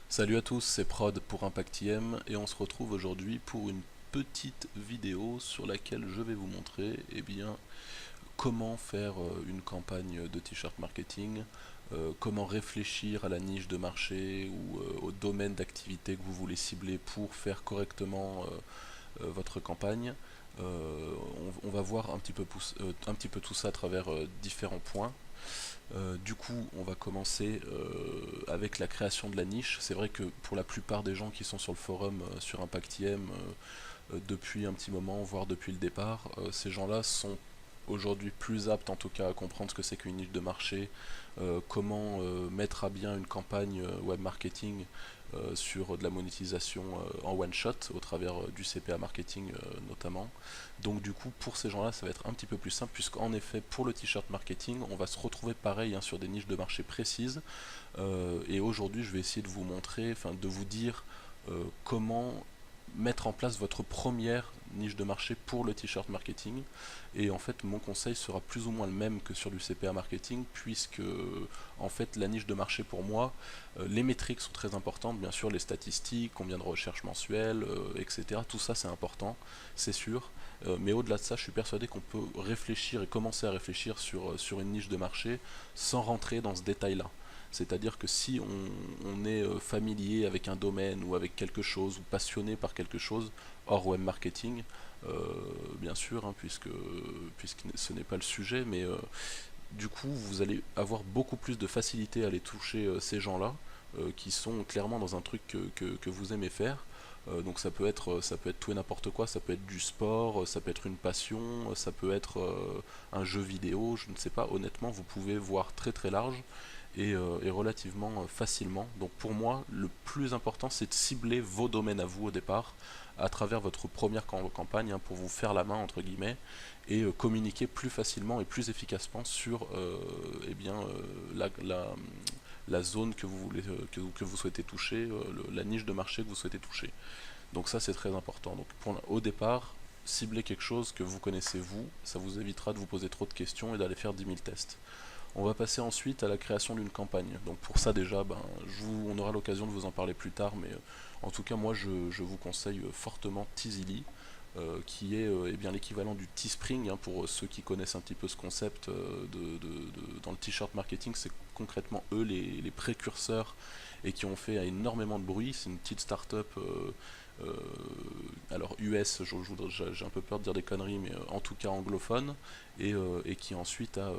Salut à tous, c'est Prod pour ImpactIM et on se retrouve aujourd'hui pour une petite vidéo sur laquelle je vais vous montrer comment faire une campagne de t-shirt marketing, comment réfléchir à la niche de marché ou au domaine d'activité que vous voulez cibler pour faire correctement votre campagne. On va voir un petit peu tout ça à travers différents points. Du coup, on va commencer avec la création de la niche. C'est vrai que pour la plupart des gens qui sont sur le forum sur ImpactIM depuis un petit moment, voire depuis le départ, ces gens-là sont aujourd'hui plus aptes en tout cas à comprendre ce que c'est qu'une niche de marché, comment mettre à bien une campagne web marketing sur de la monétisation en one shot au travers du CPA marketing notamment. Donc du coup pour ces gens-là ça va être un petit peu plus simple puisqu'en effet pour le t-shirt marketing on va se retrouver pareil hein, sur des niches de marché précises. Et aujourd'hui je vais essayer de vous montrer, enfin de vous dire comment mettre en place votre première niche de marché pour le t-shirt marketing. Et en fait, mon conseil sera plus ou moins le même que sur du CPA marketing, puisque en fait, la niche de marché pour moi, les métriques sont très importantes, bien sûr, les statistiques, combien de recherches mensuelles, etc. Tout ça, c'est important, c'est sûr. Mais au-delà de ça, je suis persuadé qu'on peut réfléchir et commencer à réfléchir sur une niche de marché sans rentrer dans ce détail-là. C'est-à-dire que si on est familier avec un domaine ou avec quelque chose ou passionné par quelque chose, hors web marketing, bien sûr, hein, puisque ce n'est pas le sujet, mais du coup vous allez avoir beaucoup plus de facilité à aller toucher ces gens-là qui sont clairement dans un truc que vous aimez faire. Donc ça peut être tout et n'importe quoi, ça peut être du sport, ça peut être une passion, ça peut être un jeu vidéo, je ne sais pas, honnêtement vous pouvez voir très très large et relativement facilement. Donc pour moi, le plus important, c'est de cibler vos domaines à vous au départ, à travers votre première campagne, hein, pour vous faire la main, entre guillemets, et communiquer plus facilement et plus efficacement sur la zone que vous, voulez, que vous souhaitez toucher, la niche de marché que vous souhaitez toucher. Donc ça, c'est très important. Donc au départ, ciblez quelque chose que vous connaissez vous, ça vous évitera de vous poser trop de questions et d'aller faire 10 000 tests. On va passer ensuite à la création d'une campagne. Donc pour ça déjà, on aura l'occasion de vous en parler plus tard, mais en tout cas moi je vous conseille fortement Teasily, qui est l'équivalent du Teespring, hein, pour ceux qui connaissent un petit peu ce concept dans le t-shirt marketing. C'est concrètement eux les précurseurs et qui ont fait énormément de bruit. C'est une petite start-up alors US, j'ai un peu peur de dire des conneries, mais en tout cas anglophone, et qui ensuite a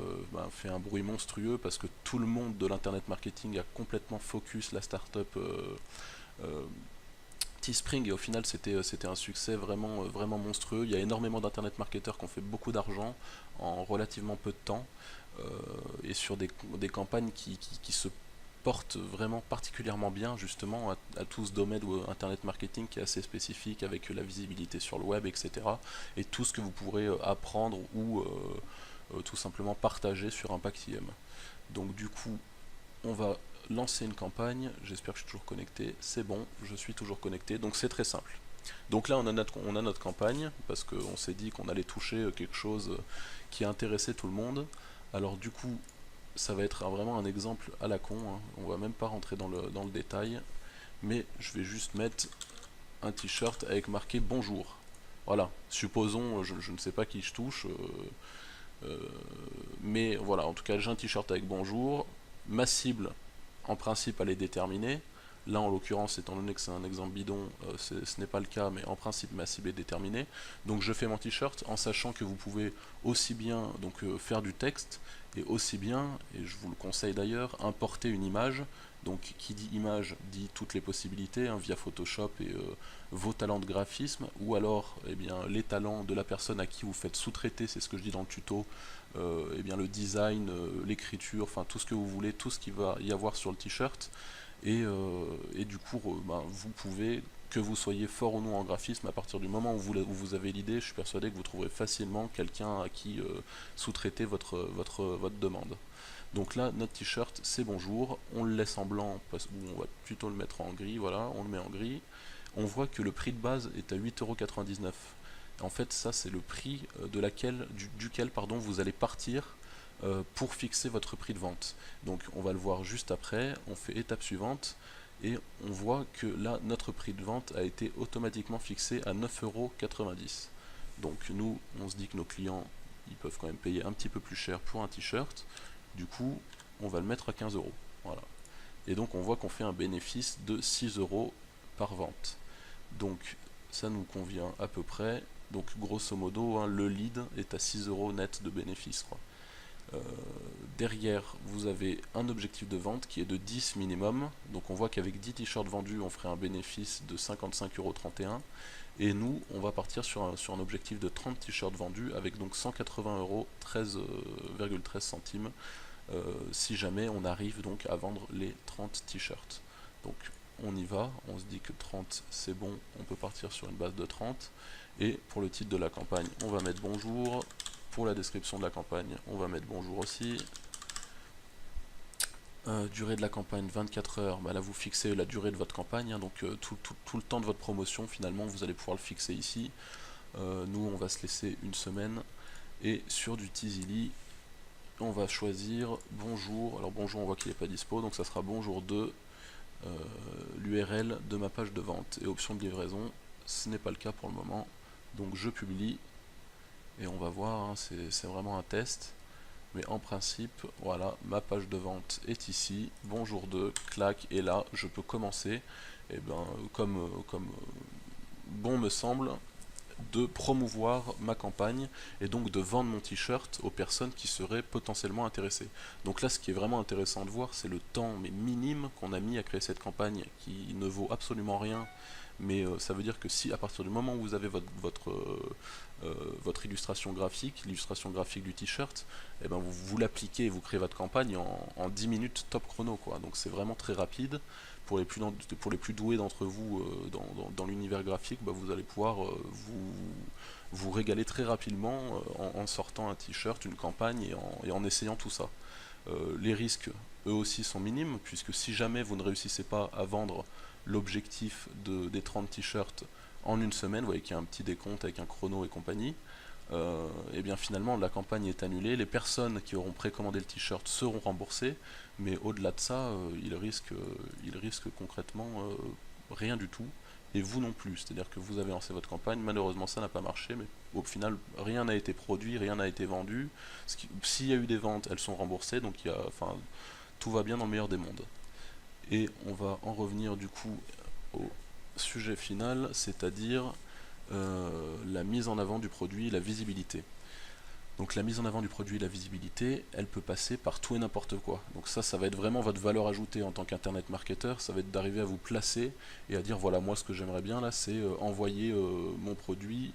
fait un bruit monstrueux parce que tout le monde de l'internet marketing a complètement focus la startup euh, Teespring, et au final c'était un succès vraiment monstrueux. Il y a énormément d'internet marketeurs qui ont fait beaucoup d'argent en relativement peu de temps, et sur des campagnes qui se portent vraiment particulièrement bien justement à tout ce domaine ou internet marketing qui est assez spécifique avec la visibilité sur le web, etc. Et tout ce que vous pourrez apprendre ou tout simplement partager sur Impact IM. Donc du coup, on va lancer une campagne. J'espère que je suis toujours connecté. C'est bon, je suis toujours connecté. Donc c'est très simple. Donc là, on a notre campagne parce qu'on s'est dit qu'on allait toucher quelque chose qui intéressait tout le monde. Alors du coup, ça va être vraiment un exemple à la con, hein. On va même pas rentrer dans le détail, mais je vais juste mettre un t-shirt avec marqué bonjour. Voilà, supposons, je ne sais pas qui je touche, mais voilà, en tout cas j'ai un t-shirt avec bonjour. Ma cible, en principe, elle est déterminée. Là, en l'occurrence, étant donné que c'est un exemple bidon, ce n'est pas le cas, mais en principe, ma cible est déterminée. Donc, je fais mon t-shirt en sachant que vous pouvez aussi bien faire du texte et aussi bien, et je vous le conseille d'ailleurs, importer une image. Donc, qui dit image dit toutes les possibilités, hein, via Photoshop et vos talents de graphisme, ou alors les talents de la personne à qui vous faites sous-traiter, c'est ce que je dis dans le tuto, le design, l'écriture, enfin tout ce que vous voulez, tout ce qu'il va y avoir sur le t-shirt. Et du coup, vous pouvez, que vous soyez fort ou non en graphisme, à partir du moment où vous avez l'idée, je suis persuadé que vous trouverez facilement quelqu'un à qui sous-traiter votre demande. Donc là, notre t-shirt, c'est bonjour, on le laisse en blanc, ou on va plutôt le mettre en gris, voilà, on le met en gris. On voit que le prix de base est à 8,99 €. En fait, ça, c'est le prix duquel vous allez partir pour fixer votre prix de vente. Donc, on va le voir juste après. On fait étape suivante. et on voit que là notre prix de vente a été automatiquement fixé à 9,90 €. Donc nous on se dit que nos clients ils peuvent quand même payer un petit peu plus cher pour un t-shirt, du coup on va le mettre à 15 €. Voilà. Et donc on voit qu'on fait un bénéfice de 6 € par vente. Donc ça nous convient à peu près. Donc grosso modo, hein, le lead est à 6 € net de bénéfice, quoi. Euh, Derrière, vous avez un objectif de vente qui est de 10 minimum. Donc on voit qu'avec 10 t-shirts vendus, on ferait un bénéfice de 55,31 €. Et nous, on va partir sur un objectif de 30 t-shirts vendus avec donc 180 €, 13,13 centimes, si jamais on arrive donc à vendre les 30 t-shirts. Donc on y va, on se dit que 30 c'est bon, on peut partir sur une base de 30. Et pour le titre de la campagne, on va mettre bonjour. Pour la description de la campagne, on va mettre bonjour aussi. Durée de la campagne 24 heures, bah là vous fixez la durée de votre campagne, hein, donc tout le temps de votre promotion finalement vous allez pouvoir le fixer ici. Nous on va se laisser une semaine, et sur du Teasily on va choisir bonjour. Alors bonjour on voit qu'il n'est pas dispo, donc ça sera bonjour 2, l'URL de ma page de vente, et option de livraison, ce n'est pas le cas pour le moment, donc je publie et on va voir, hein, c'est vraiment un test. Mais en principe, voilà, ma page de vente est ici, bonjour 2, clac, et là, je peux commencer, et ben, comme bon me semble, de promouvoir ma campagne, et donc de vendre mon t-shirt aux personnes qui seraient potentiellement intéressées. Donc là, ce qui est vraiment intéressant de voir, c'est le temps mais minime qu'on a mis à créer cette campagne, qui ne vaut absolument rien, mais ça veut dire que si à partir du moment où vous avez votre illustration graphique, l'illustration graphique du t-shirt, et ben vous l'appliquez et vous créez votre campagne en 10 minutes top chrono, quoi. Donc c'est vraiment très rapide. Pour les plus doués d'entre vous dans l'univers graphique, bah, vous allez pouvoir vous régaler très rapidement en sortant un t-shirt, une campagne, et en essayant tout ça. Les risques, eux aussi, sont minimes, puisque si jamais vous ne réussissez pas à vendre l'objectif des 30 t-shirts en une semaine, vous voyez qu'il y a un petit décompte avec un chrono et compagnie, et bien finalement la campagne est annulée, les personnes qui auront précommandé le t-shirt seront remboursées, mais au-delà de ça, ils risquent concrètement rien du tout, et vous non plus. C'est-à-dire que vous avez lancé votre campagne, malheureusement ça n'a pas marché, mais au final rien n'a été produit, rien n'a été vendu. S'il y a eu des ventes, elles sont remboursées, donc enfin, tout va bien dans le meilleur des mondes. Et on va en revenir du coup au sujet final, c'est-à-dire la mise en avant du produit et la visibilité. Donc la mise en avant du produit et la visibilité, elle peut passer par tout et n'importe quoi. Donc ça va être vraiment votre valeur ajoutée en tant qu'internet marketeur, ça va être d'arriver à vous placer et à dire voilà, moi ce que j'aimerais bien là, c'est envoyer mon produit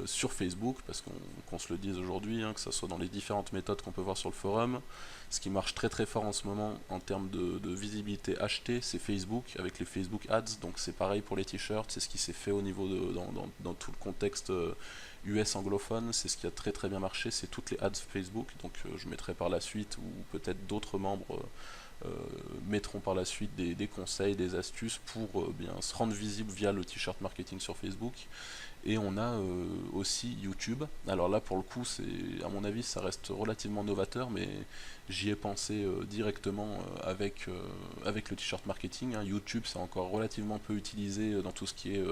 sur Facebook, parce qu'on se le dise aujourd'hui, hein, que ce soit dans les différentes méthodes qu'on peut voir sur le forum, ce qui marche très très fort en ce moment en termes de visibilité achetée, c'est Facebook, avec les Facebook Ads. Donc c'est pareil pour les t-shirts, c'est ce qui s'est fait au niveau dans tout le contexte US anglophone, c'est ce qui a très très bien marché, c'est toutes les ads Facebook. Donc je mettrai par la suite, ou peut-être d'autres membres mettront par la suite des conseils, des astuces pour bien se rendre visible via le t-shirt marketing sur Facebook. Et on a aussi YouTube. Alors là pour le coup, à mon avis ça reste relativement novateur, mais j'y ai pensé directement avec le t-shirt marketing, hein. YouTube c'est encore relativement peu utilisé dans tout ce qui est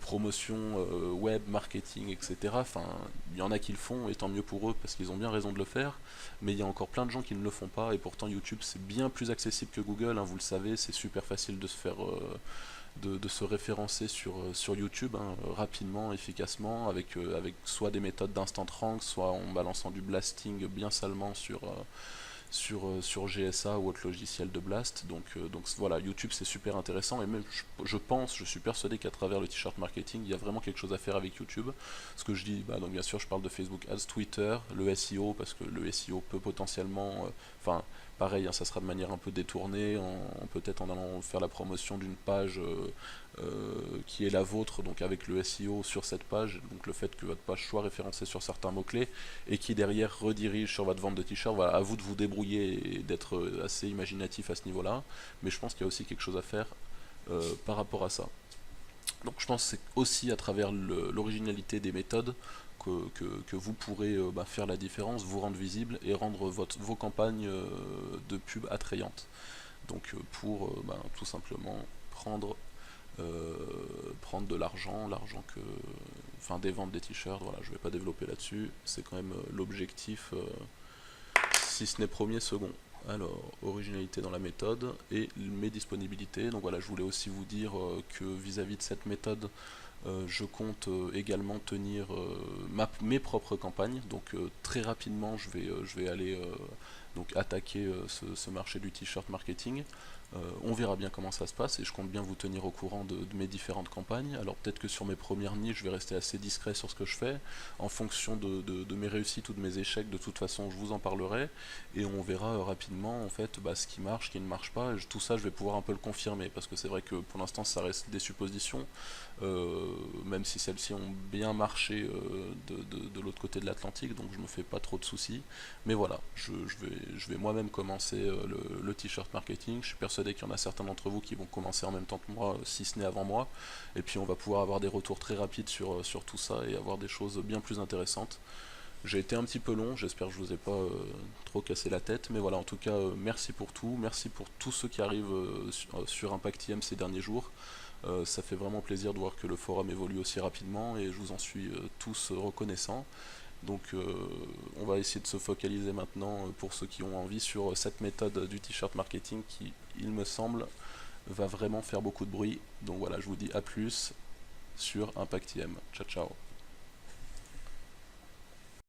promotion, web, marketing, etc. Enfin, il y en a qui le font, et tant mieux pour eux parce qu'ils ont bien raison de le faire, mais il y a encore plein de gens qui ne le font pas, et pourtant YouTube c'est bien plus accessible que Google, hein, vous le savez, c'est super facile de se faire de se référencer sur YouTube, hein, rapidement, efficacement, avec soit des méthodes d'instant rank, soit en balançant du blasting bien salement sur GSA ou autre logiciel de blast. Donc voilà, YouTube c'est super intéressant, et même je suis persuadé qu'à travers le t-shirt marketing, il y a vraiment quelque chose à faire avec YouTube. Ce que je dis, bah, donc bien sûr je parle de Facebook Ads, Twitter, le SEO, parce que le SEO peut potentiellement, enfin pareil, hein, ça sera de manière un peu détournée, peut-être en allant faire la promotion d'une page qui est la vôtre, donc avec le SEO sur cette page, donc le fait que votre page soit référencée sur certains mots-clés, et qui derrière redirige sur votre vente de t-shirts. Voilà, à vous de vous débrouiller et d'être assez imaginatif à ce niveau-là, mais je pense qu'il y a aussi quelque chose à faire par rapport à ça. Donc je pense que c'est aussi à travers l'originalité des méthodes que vous pourrez faire la différence, vous rendre visible et rendre vos campagnes de pub attrayantes. Donc pour tout simplement prendre prendre de l'argent, enfin des ventes des t-shirts, voilà, je vais pas développer là-dessus, c'est quand même l'objectif, si ce n'est premier, second. Alors, originalité dans la méthode et mes disponibilités. Donc voilà, je voulais aussi vous dire que vis-à-vis de cette méthode, je compte également tenir mes propres campagnes. Donc très rapidement, je vais aller donc attaquer ce marché du t-shirt marketing. On verra bien comment ça se passe et je compte bien vous tenir au courant de mes différentes campagnes. Alors peut-être que sur mes premières niches, je vais rester assez discret sur ce que je fais. En fonction de mes réussites ou de mes échecs, de toute façon, je vous en parlerai et on verra rapidement en fait ce qui marche, ce qui ne marche pas. Et tout ça, je vais pouvoir un peu le confirmer parce que c'est vrai que pour l'instant, ça reste des suppositions. Même si celles-ci ont bien marché de l'autre côté de l'Atlantique, donc je me fais pas trop de soucis. Mais voilà, je vais moi-même commencer le t-shirt marketing. Je suis persuadé qu'il y en a certains d'entre vous qui vont commencer en même temps que moi, si ce n'est avant moi. Et puis on va pouvoir avoir des retours très rapides sur tout ça et avoir des choses bien plus intéressantes. J'ai été un petit peu long, j'espère que je vous ai pas trop cassé la tête, mais voilà, en tout cas, merci pour tout, merci pour tous ceux qui arrivent sur Impact IM ces derniers jours. Ça fait vraiment plaisir de voir que le forum évolue aussi rapidement et je vous en suis tous reconnaissants. Donc on va essayer de se focaliser maintenant pour ceux qui ont envie sur cette méthode du t-shirt marketing qui, il me semble, va vraiment faire beaucoup de bruit. Donc voilà, je vous dis à plus sur Impact IM. Ciao ciao.